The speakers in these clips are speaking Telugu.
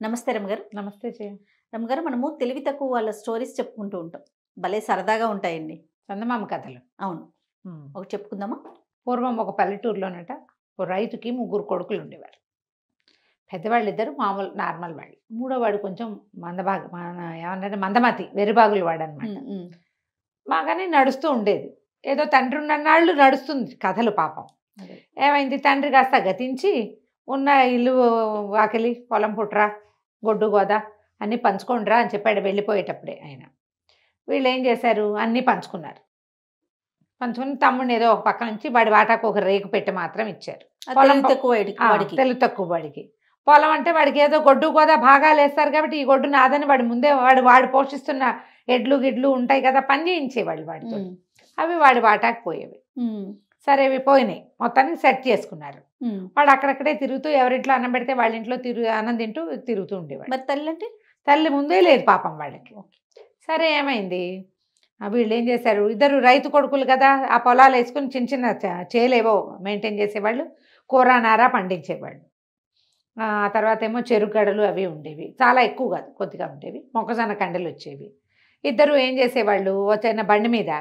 నమస్తే రమగారు. నమస్తే రమగారు, మనము తెలివి తక్కువ వాళ్ళ స్టోరీస్ చెప్పుకుంటూ ఉంటాం. భలే సరదాగా ఉంటాయండి. చందమామ కథలు. అవును. ఒకటి చెప్పుకుందామా? పూర్వం ఒక పల్లెటూరులోనట ఓ రైతుకి 3 కొడుకులు ఉండేవారు. పెద్దవాళ్ళిద్దరు మామూలు నార్మల్ వాళ్ళు. మూడో వాడు కొంచెం ఏమంటే మందమతి, వెర్రిబాగులు వాడనమాట. బాగానే నడుస్తూ ఉండేది. ఏదో తండ్రి ఉన్నన్నాళ్ళు నడుస్తుంది కథలు పాపం. ఏమైంది, తండ్రి కాస్త గతించి ఉన్న ఇల్లు వాకిలి పొలం పుట్రా గొడ్డు గోద అన్నీ పంచుకోండిరా అని చెప్పాడు వెళ్ళిపోయేటప్పుడే ఆయన. వీళ్ళు ఏం చేశారు, అన్నీ పంచుకున్నారు. పంచుకుని తమ్ముడిని ఏదో ఒక పక్క నుంచి వాడి వాటాకు ఒక రేకు పెట్టి మాత్రం ఇచ్చారు. తెలుగు తక్కువ వాడికి. పొలం అంటే వాడికి ఏదో గొడ్డు గోదా భాగాలు వేస్తారు కాబట్టి ఈ గొడ్డు నాదని వాడి ముందే వాడు పోషిస్తున్న ఎడ్లు గిడ్లు ఉంటాయి కదా, పని చేయించేవాళ్ళు వాడితో. అవి వాడి వాటాకు పోయేవి. సరే అవి పోయినాయి, మొత్తానికి సెట్ చేసుకున్నారు. వాడు అక్కడక్కడే తిరుగుతూ ఎవరింట్లో అన్నం పెడితే వాళ్ళ ఇంట్లో అన్నం తింటూ తిరుగుతూ ఉండేవాడు. మరి తల్లి అంటే తల్లి ముందే లేదు పాపం వాళ్ళకి. సరే ఏమైంది, వీళ్ళు ఏం చేశారు, ఇద్దరు రైతు కొడుకులు కదా, ఆ పొలాలు వేసుకుని చిన్న చిన్న చేలేవో మెయింటైన్ చేసేవాళ్ళు, కూర నార పండించేవాళ్ళు. ఆ తర్వాత ఏమో చెరుకు గడలు అవి ఉండేవి, చాలా ఎక్కువ కాదు కొద్దిగా ఉండేవి. మొక్కజొన్న కండలు వచ్చేవి. ఇద్దరు ఏం చేసేవాళ్ళు, వచ్చిన బండి మీద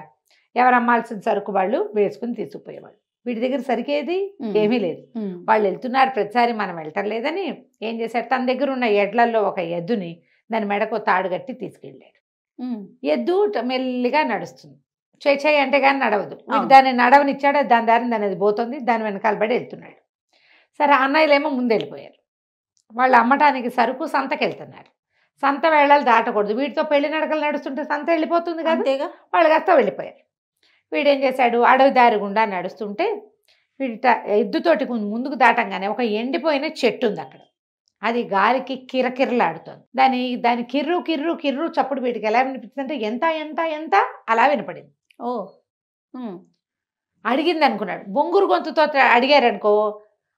ఎవరు అమ్మాల్సిన సరుకు వాళ్ళు వేసుకుని తీసుకుపోయేవాళ్ళు. వీటి దగ్గర సరికేది ఏమీ లేదు. వాళ్ళు వెళ్తున్నారు ప్రతిసారి, మనం వెళ్ళటం లేదని ఏం చేశారు, తన దగ్గర ఉన్న ఎడ్లల్లో ఒక ఎద్దుని దాని మెడకు తాడు కట్టి తీసుకెళ్ళాడు. ఎద్దు మెల్లిగా నడుస్తుంది, చేయి అంటే కానీ నడవదు. దాన్ని నడవనిచ్చాడు, దాని దారిని దాని అది పోతుంది, దాని వెనకాల పడి వెళ్తున్నాడు. సరే అన్నయ్యలేమో ముందు వెళ్ళిపోయారు. వాళ్ళు అమ్మటానికి సరుకు సంతకి వెళ్తున్నారు. సంత వేళలు దాటకూడదు, వీటితో పెళ్లి నడకలు నడుస్తుంటే సంత వెళ్ళిపోతుంది కదా, వాళ్ళు కాస్త వెళ్ళిపోయారు. వీడేం చేశాడు, అడవి దారి గుండా నడుస్తుంటే ఎద్దుతోటి ముందుకు దాటంగానే ఒక ఎండిపోయిన చెట్టు ఉంది అక్కడ. అది గాలికి కిరకిరలాడుతుంది. దాని కిర్రు కిర్రు కిర్రు చప్పుడు వీటికి ఎలా వినిపిస్తుంది అంటే ఎంత ఎంత ఎంత అలా వినపడింది. అడిగింది అనుకున్నాడు. బొంగురు గొంతుతో అడిగారనుకో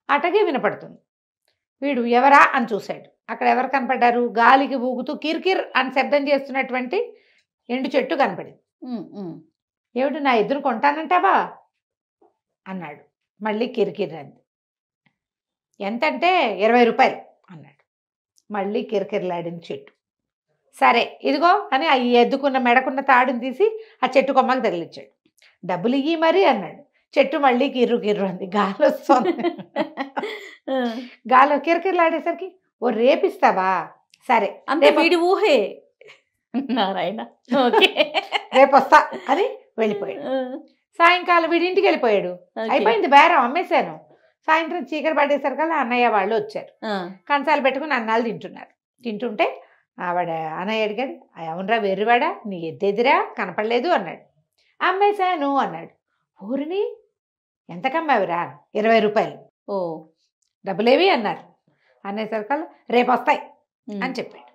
అటగే వినపడుతుంది. వీడు ఎవరా అని చూశాడు. అక్కడ ఎవరు కనపడ్డారు, గాలికి ఊగుతూ కిర్కిర్ అని శబ్దం చేస్తున్నటువంటి ఎండు చెట్టు కనపడింది. ఏమిటి, నా ఎదురు కొంటానంటావా అన్నాడు. మళ్ళీ కిరికిర్ అంది. ఎంతంటే 20 రూపాయలు అన్నాడు. మళ్ళీ కిరకిరలాడింది చెట్టు. సరే ఇదిగో అని ఆ ఎద్దుకున్న మెడకున్న తాడుని తీసి ఆ చెట్టు కొమ్మకి తగిలించాడు. డబ్బులు ఇయ్యి మరి అన్నాడు. చెట్టు మళ్ళీ కిర్రు కిర్రు అంది. గాలి వస్తుంది. గాలి కిరకిరలాడేసరికి ఓ రేపిస్తావా, సరే అంటే వీడి ఊహే నారాయణ, రేపు వస్తా అని వెళ్ళిపోయాడు. సాయంకాలం వీడింటికి వెళ్ళిపోయాడు. అయిపోయింది బేరం, అమ్మేశాను. సాయంత్రం చీకటి పడేసరికల్లా అన్నయ్య వాళ్ళు వచ్చారు. కంచాలు పెట్టుకుని అన్నాలు తింటున్నారు. తింటుంటే ఆవిడ అన్నయ్య అడిగాడు, అవునరా వెర్రివాడా, నీ ఎద్దెదిరా కనపడలేదు అన్నాడు. అమ్మేశాను అన్నాడు. ఊరిని ఎంతకమ్మావిరా? 20 రూపాయలు. ఓ డబ్బులేవి అన్నారు. అనేసరికల్లా రేపు వస్తాయి అని చెప్పాడు.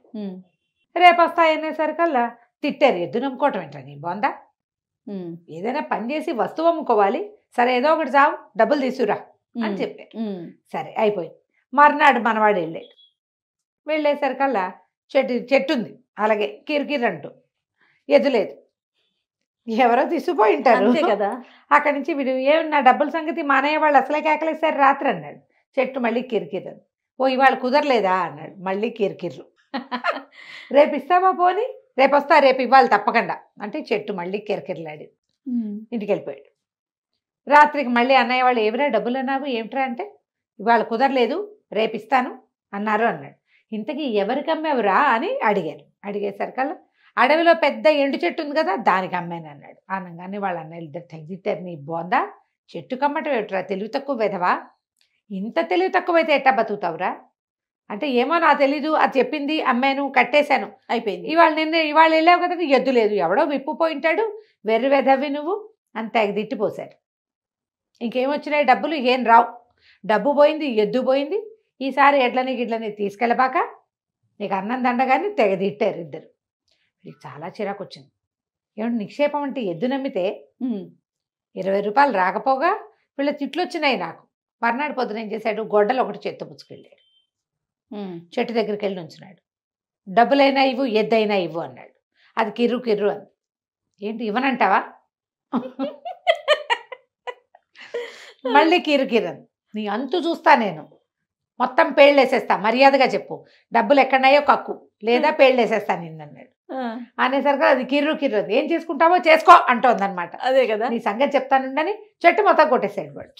రేపు వస్తాయి అనేసరికల్లా తిట్టారు. ఎద్దు నమ్ముకోవటం ఏంటో నీ బొందా, ఏదైనా పని చేసి వస్తువు అమ్ముకోవాలి, సరే ఏదో ఒకటి చావు, డబ్బులు తీసుకురా అని చెప్పారు. సరే అయిపోయింది. మర్నాడు మనవాడు వెళ్ళాడు. వెళ్ళేసరికల్లా చెట్టు ఉంది అలాగే కిరికిరి అంటూ, ఎద్దు లేదు. ఎవరో తీసుకుపోయి ఉంటారు కదా. అక్కడి నుంచి వీడు ఏమి నా డబ్బుల సంగతి మానయ్య వాళ్ళు అసలే కేకలేసారు రాత్రి అన్నాడు. చెట్టు మళ్ళీ కిరికిరు. ఓ ఇవాళ కుదరలేదా అన్నాడు. మళ్ళీ కిరికిర్రు. రేపు ఇస్తావా పోని, రేపు వస్తా, రేపు ఇవ్వాలి తప్పకుండా అంటే చెట్టు మళ్ళీ కిరకిరలాడి ఇంటికి వెళ్ళిపోయాడు. రాత్రికి మళ్ళీ అన్నయ్య వాళ్ళు ఏమిరా డబ్బులు అన్నావు ఏమిట్రా అంటే, ఇవాళ కుదరలేదు రేపు ఇస్తాను అన్నారు అన్నాడు. ఇంతకీ ఎవరికి అమ్మేవరా అని అడిగారు. అడిగేసరికల్లా అడవిలో పెద్ద ఎండు చెట్టు ఉంది కదా దానికి అమ్మాను అన్నాడు. అనగానే వాళ్ళ అన్నయ్యలు ఇద్దరు తగ్గితారు. నీ బోందా, చెట్టు కమ్మటం ఏమిట్రా, తెలివి తక్కువ వెధవా, ఇంత తెలివి తక్కువైతే ఎట్టా బతుకుతావురా అంటే, ఏమో నా తెలీదు, అది చెప్పింది అమ్మాను కట్టేశాను అయిపోయింది. ఇవాళ వెళ్ళావు కదా, ఎద్దు లేదు, ఎవడో విప్పుపోయింటాడు, వెర్రి వెధవి నువ్వు అని తెగ తిట్టిపోశారు. ఇంకేమొచ్చినాయి డబ్బులు, ఏం రావు, డబ్బు పోయింది, ఎద్దు పోయింది, ఈసారి ఎడ్లని గిడ్లని తీసుకెళ్ళబాక నీకు అన్నం దండగాని తెగ తిట్టారు ఇద్దరు. వీడికి చాలా చిరాకు వచ్చింది. ఏమంటే నిక్షేపం అంటే ఎద్దు నమ్మితే 20 రూపాయలు రాకపోగా వీళ్ళ తిట్లు వచ్చినాయి నాకు. మర్నాడు పొద్దున ఏం చేశాడు, గొడ్డలు ఒకటి చేత్తో పుచ్చుకెళ్ళాడు. చెట్టు దగ్గరికి వెళ్ళి ఉంచున్నాడు. డబ్బులైనా ఇవ్వు, ఎద్దైనా ఇవ్వు అన్నాడు. అది కిర్రు కిర్రు అని. ఏంటి ఇవ్వనంటావా? మళ్ళీ కిర్రు కిర్రు అని. నీ అంతు చూస్తా నేను, మొత్తం పేళ్ళు వేసేస్తా, మర్యాదగా చెప్పు, డబ్బులు ఎక్కడన్నాయో కక్కు, లేదా పేళ్ళు వేసేస్తా నిన్ను అన్నాడు. అనేసరికి అది కిర్రు కిర్రు, ఏం చేసుకుంటావో చేసుకో అంటోంది అనమాట. అదే కదా, నీ సంగతి చెప్తానుండని చెట్టు మొత్తం కొట్టేశాడు వాడు.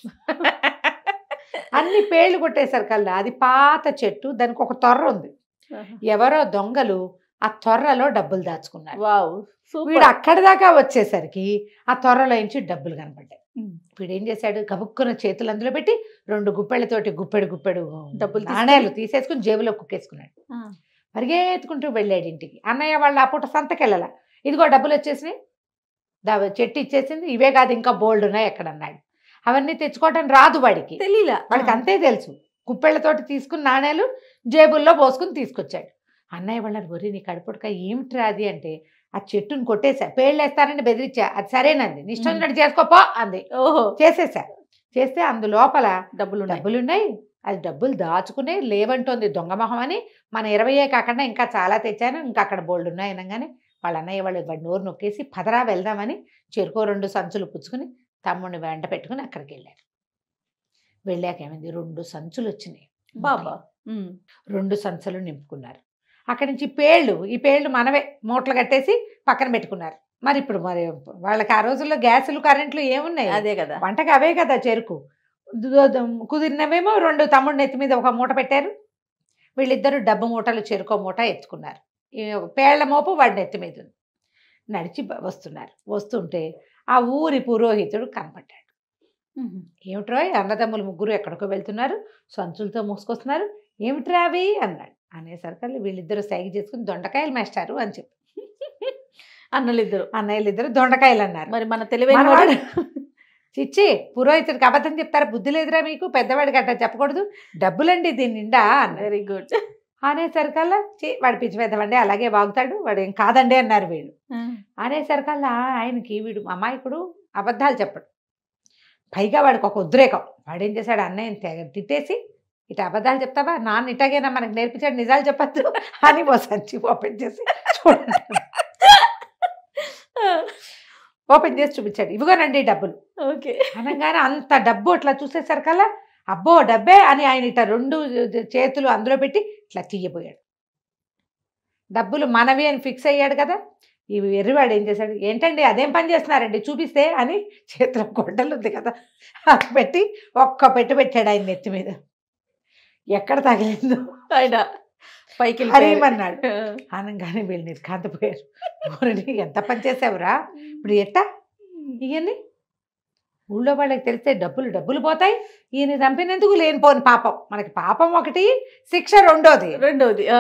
అన్ని పేళ్ళు కొట్టేసరికల్లా అది పాత చెట్టు, దానికి ఒక తొర్ర ఉంది. ఎవరో దొంగలు ఆ తొర్రలో డబ్బులు దాచుకున్నారు. వావ్, వీడు అక్కడి దాకా వచ్చేసరికి ఆ తొర్రలో నుంచి డబ్బులు కనపడ్డాయి. వీడు ఏం చేశాడు, గబుక్కున్న చేతులు అందులో పెట్టి 2 గుప్పెళ్ళతోటి గుప్పెడు డబ్బులు నాణేలు తీసేసుకుని జేబులో కుక్కేసుకున్నాడు. పరిగెత్తుకుంటూ వెళ్ళాడు ఇంటికి. అన్నయ్య వాళ్ళు ఆ పూట సంతకెళ్ళాల, ఇదిగో డబ్బులు వచ్చేసినాయి, చెట్టు ఇచ్చేసింది, ఇవే కాదు ఇంకా బోల్డ్ ఉన్నాయి ఎక్కడన్నాడు. అవన్నీ తెచ్చుకోవటం రాదు వాడికి, తెలీలా, వాడికి అంతే తెలుసు. కుప్పెళ్ళతోటి తీసుకుని నాణేలు జేబుల్లో పోసుకుని తీసుకొచ్చాడు. అన్నయ్య వాళ్ళని, ఒరి నీ కడుపుడక ఏమిట్రా అది అంటే, ఆ చెట్టుని కొట్టేశా, పేళ్ళేస్తానని బెదిరించా, అది సరేనంది, ఇష్టం ఉన్నట్టు చేసుకోపో అంది. ఓహో, చేసేసా. చేస్తే అందులోపల డబ్బులున్నాయి. డబ్బులున్నాయి. అది డబ్బులు దాచుకునే లేవంటోంది దొంగ మొహం అని. మన 20 కాకుండా ఇంకా చాలా తెచ్చాను, ఇంకా అక్కడ బోల్డ్ ఉన్నాయి అనగానే వాళ్ళ అన్నయ్య వాళ్ళు వాడి నోరు నొక్కేసి పదరా వెళ్దామని చెరుకో 2 సంచులు పుచ్చుకుని తమ్ముడిని వెంట పెట్టుకుని అక్కడికి వెళ్ళారు. వెళ్ళాక ఏమైంది, 2 సంచులు వచ్చినాయి. బాబా 2 సంచులు నింపుకున్నారు. అక్కడి నుంచి ఈ పేళ్ళు మనవే మూటలు కట్టేసి పక్కన పెట్టుకున్నారు. మరి ఇప్పుడు మరి వాళ్ళకి ఆ రోజుల్లో గ్యాసులు కరెంట్లు ఏమున్నాయి, అదే కదా, వంటకి అవే కదా చెరుకు. కుదిరినవేమో 2 తమ్ముడిని ఎత్తి మీద ఒక మూట పెట్టారు. వీళ్ళిద్దరూ డబ్బు మూటలు చెరుకో మూట ఎత్తుకున్నారు. పేళ్ల మోపు వాడిని ఎత్తి మీద ఉంది. నడిచి వస్తున్నారు. వస్తుంటే ఆ ఊరి పురోహితుడు కనపడ్డాడు. ఏమిట్రా అన్నదమ్ములు ముగ్గురు ఎక్కడికో వెళ్తున్నారు, సంచులతో మూసుకొస్తున్నారు, ఏమిట్రా అవి అన్నాడు. అనేసరికి వీళ్ళిద్దరూ సైగ చేసుకుని దొండకాయలు మేస్తారు అని చెప్పి అన్నయ్యలిద్దరు దొండకాయలు అన్నారు. మరి మన తెలివైన చిచ్చి, పురోహితుడికి అబద్ధం చెప్తారా, బుద్ధి లేదురా మీకు, పెద్దవాడికి అట్లా చెప్పకూడదు, డబ్బులండి దీని నిండా అన్నారు. వెరీ గుడ్ అనేసరికల్లా వాడు పిచ్చి పెద్దవండి అలాగే వాగుతాడు, వాడు ఏం కాదండి అన్నారు వీళ్ళు. అనేసరికల్లా ఆయనకి వీడు అమాయకుడు అబద్ధాలు చెప్పడు, పైగా వాడికి ఒక ఉద్రేకం. వాడేం చేశాడు, అన్నయ్యని తిట్టేసి, ఇటు అబద్ధాలు చెప్తావా, నాన్న ఇటాగైనా మనకు నేర్పించాడు, నిజాలు చెప్పద్దు అని ఓ సంచి ఓపెన్ చేసి చూడండి ఓపెన్ చేసి చూపించాడు. ఇవిగోనండి డబ్బులు. ఓకే అనగానే అంత డబ్బు అట్లా చూసేసరికల్లా అబ్బో డబ్బే అని ఆయన ఇట్లా 2 చేతులు అందులో పెట్టి ఇట్లా తీయబోయాడు. డబ్బులు మనవి అని ఫిక్స్ అయ్యాడు కదా. ఇవి ఎర్రివాడు ఏం చేశాడు, ఏంటండి అదేం పని చేస్తున్నారండి చూపిస్తే అని చేతిలో గొడ్డలు ఉంది కదా అది పెట్టి ఒక్క పెట్టాడు ఆయన నెత్తి మీద. ఎక్కడ తగిలిందో ఆయన పైకి హరీమన్నాడు. అనగానే వీళ్ళు నిర్కాంతపోయారు. ఎంత పని చేసావురా, ఇప్పుడు ఎట్టా ఇవన్నీ ఊళ్ళో వాళ్ళకి తెలిస్తే డబ్బులు పోతాయి, ఈయన చంపినందుకు లేనిపోని పాపం, మనకి పాపం ఒకటి, శిక్ష రెండోది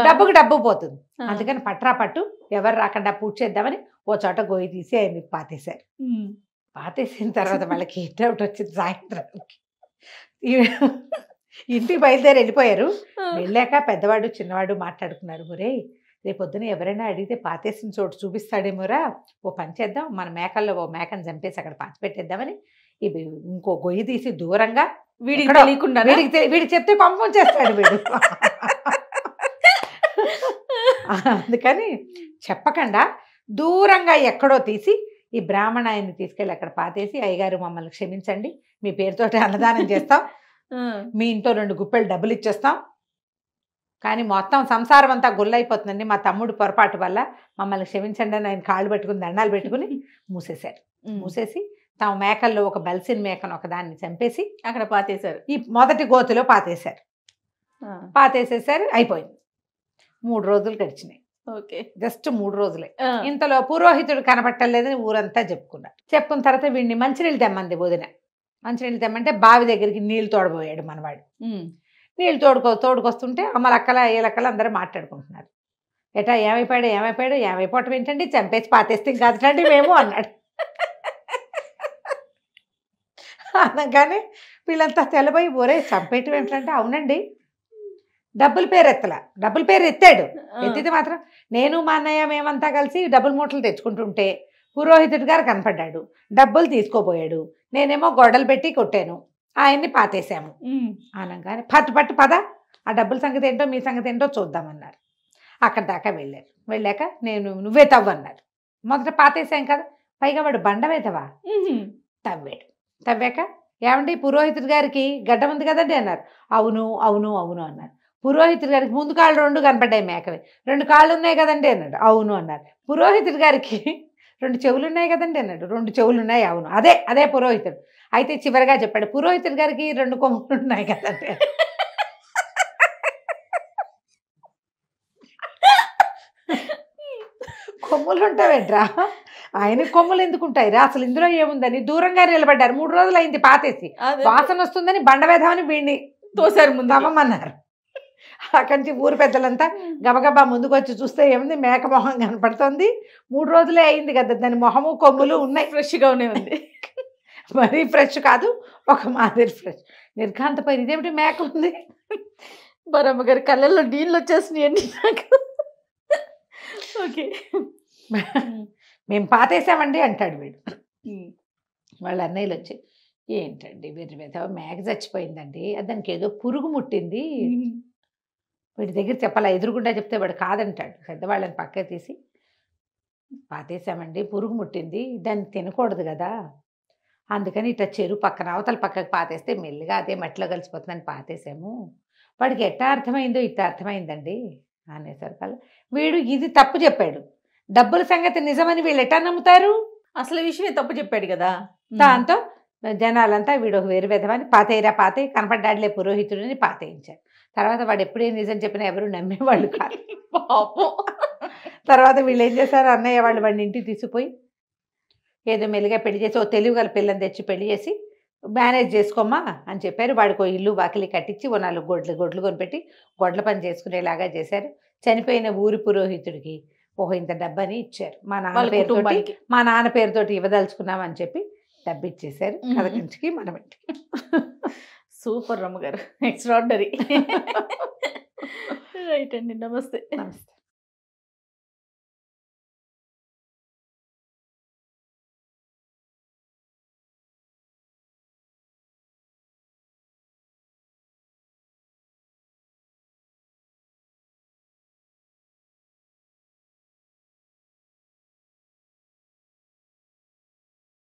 డబ్బుకి డబ్బు పోతుంది. అందుకని పట్టు ఎవరు రాకుండా పూజ చేద్దామని ఓ చోట గొయ్యి తీసి ఆయన పాతేశారు. పాతేసిన తర్వాత వాళ్ళకి డౌట్ వచ్చింది. సాయంత్రానికి ఇంటికి బయలుదేరి వెళ్ళిపోయారు. వెళ్ళాక పెద్దవాడు చిన్నవాడు మాట్లాడుకున్నారు, ఒరే రేపొద్దున ఎవరైనా అడిగితే పాతేసిన చోటు చూపిస్తాడేమోరా, ఓ పని చేద్దాం, మన మేకల్లో ఓ మేకను చంపేసి అక్కడ పాతి పెట్టేద్దామని ఇవి ఇంకో గొయ్యి తీసి దూరంగా, వీడికి తెలియకుండా, వీడికి చెప్తే పంపం చేస్తాడు వీడు, అందుకని చెప్పకుండా దూరంగా ఎక్కడో తీసి ఈ బ్రాహ్మణాయన్ని తీసుకెళ్ళి అక్కడ పాతేసి, అయ్యగారు మమ్మల్ని క్షమించండి, మీ పేరుతోటి అన్నదానం చేస్తాం, మీ ఇంట్లో 2 గుప్పెలు డబ్బులు ఇచ్చేస్తాం, కానీ మొత్తం సంసారం అంతా గుల్లైపోతుందండి, మా తమ్ముడు పొరపాటు వల్ల మమ్మల్ని క్షమించండి అని ఆయన కాళ్ళు పెట్టుకుని దండాలు పెట్టుకుని మూసేశారు. మూసేసి తమ మేకల్లో ఒక బలిసిన మేకను ఒకదాన్ని చంపేసి అక్కడ పాతేశారు. ఈ మొదటి గోతిలో పాతేశారు. పాతేసేసారు, అయిపోయింది. 3 రోజులు గడిచినాయి. ఓకే, జస్ట్ 3 రోజులే. ఇంతలో పురోహితుడు కనపట్టలేదని ఊరంతా చెప్పుకున్నారు. చెప్పుకున్న తర్వాత వీడిని మంచినీళ్ళు తెమ్మంది వదిన. మంచినీళ్ళు తెమ్మంటే బావి దగ్గరికి నీళ్ళు తోడబోయాడు మనవాడు. నీళ్ళు తోడుకొస్తుంటే అమ్మలక్కల ఏలక్కలు అందరూ మాట్లాడుకుంటున్నారు. ఎటా ఏమైపోవటం ఏంటండి, చంపేసి పాతేస్తే కాదండి మేము అన్నాడు. అనగానే వీళ్ళంతా తెల్లబోయి, ఒరే చంపేయటం ఏంటంటే, అవునండి డబ్బుల పేరు ఎత్తాడు. ఎత్తితే మాత్రం నేను మా అన్నయ్య మేమంతా కలిసి డబ్బుల మూటలు తెచ్చుకుంటుంటే పురోహితుడి గారు కనపడ్డాడు, డబ్బులు తీసుకోబోయాడు, నేనేమో గొడవలు పెట్టి కొట్టాను, ఆయన్ని పాతేశాము అనగానే పట్టు పద, ఆ డబ్బుల సంగతి ఏంటో మీ సంగతి ఏంటో చూద్దామన్నారు. అక్కడ దాకా వెళ్ళారు. వెళ్ళాక నువ్వే తవ్వన్నారు. మొదట పాతేశాం కదా, పైగా వాడు బండవేతవా తవ్వాడు. తవ్వాక ఏమండి పురోహితుడి గారికి గడ్డం ఉంది కదండి అన్నారు. అవును అవును అవును అన్నారు. పురోహితుడి గారికి ముందు కాళ్ళు 2 కనపడ్డాయి మేకవి. 2 కాళ్ళు ఉన్నాయి కదండి అన్నాడు. అవును అన్నారు. పురోహితుడి గారికి 2 చెవులు ఉన్నాయి కదండి అన్నాడు. 2 చెవులు ఉన్నాయి. అవును. అదే అదే పురోహితుడు. అయితే చివరిగా చెప్పాడు పురోహితుడి గారికి 2 కొమ్ములు ఉన్నాయి కదండి. కొమ్ములు ఉంటావేంట్రా, ఆయన కొమ్ములు ఎందుకు ఉంటాయిరా, అసలు ఇందులో ఏముందని దూరంగా నిలబడ్డారు. 3 రోజులు అయింది పాతేసి, వాసన వస్తుందని బండవేధమని వీడిని తోసారు ముందు. తవ్వమన్నారు. అక్కడి నుంచి ఊరు పెద్దలంతా గబగబా ముందుకు వచ్చి చూస్తే ఏముంది, మేక మొహం కనపడుతుంది. 3 రోజులే అయింది కదా, దాని మొహము కొమ్ములు ఉన్నాయి. ఫ్రెష్గానే ఉంది. మరీ ఫ్రెష్ కాదు, ఒక మాదిరి ఫ్రెష్. నిర్ఘాంతపోయి ఇదేమిటి మేక ఉంది. బరమ్మ గారి కళ్ళల్లో నీళ్ళు వచ్చేసినాయండి నాకు. ఓకే, మేము పాతేసామండి అంటాడు వీడు. వాళ్ళ అన్నయ్యలు వచ్చి ఏంటండి వీరి మేక చచ్చిపోయిందండి, దానికి ఏదో పురుగు ముట్టింది, వీడి దగ్గర చెప్పాలా, ఎదురుగుండా చెప్తే వాడు కాదంటాడు. పెద్దవాళ్ళని పక్క తీసి పాతేసామండి, పురుగు ముట్టింది, దాన్ని తినకూడదు కదా, అందుకని ఇట్లా చెరువు పక్కన అవతల పక్కకు పాతేస్తే మెల్లిగా అదే మట్టిలో కలిసిపోతుందని పాతేసాము. వాడికి ఎట్టా అర్థమైందో ఇట్లా అర్థమైందండి అనేసరికల్లా వీడు ఇది తప్పు చెప్పాడు. డబ్బుల సంగతి నిజమని వీళ్ళు ఎట్టా నమ్ముతారు? అసలు విషయమే తప్పు చెప్పాడు కదా. దాంతో జనాలంతా వీడు ఒక వేరు విధమని పాతేయరా పాతే కనపడ్డాడులే పురోహితుడిని పాతేయించారు. తర్వాత వాడు ఎప్పుడే నిజం చెప్పినా ఎవరు నమ్మేవాళ్ళు కాదు. పాపం. తర్వాత వీళ్ళు ఏం చేశారు, అన్నయ్య వాళ్ళు వాడిని ఇంటికి తీసుకుపోయి ఏదో మెల్లిగా పెళ్లి చేసి, ఓ తెలివిగల పిల్లని తెచ్చి పెళ్లి చేసి మేనేజ్ చేసుకోమ్మా అని చెప్పారు. వాడికి ఓ ఇల్లు వాకిలి కట్టించి ఓ 4 గొడ్లు కొనిపెట్టి గొడ్ల పని చేసుకునేలాగా చేశారు. చనిపోయిన ఊరి పురోహితుడికి ఓహో ఇంత డబ్బని ఇచ్చారు. మా నాన్న పేరుతోటి ఇవ్వదలుచుకున్నామని చెప్పి డబ్బు ఇచ్చేశారు. కథ కంచికి మనం ఇంటికి. సూపర్ రమ్మగారు, ఎక్స్ట్రాడినరీ. రైట్ అండి, నమస్తే. నమస్తే.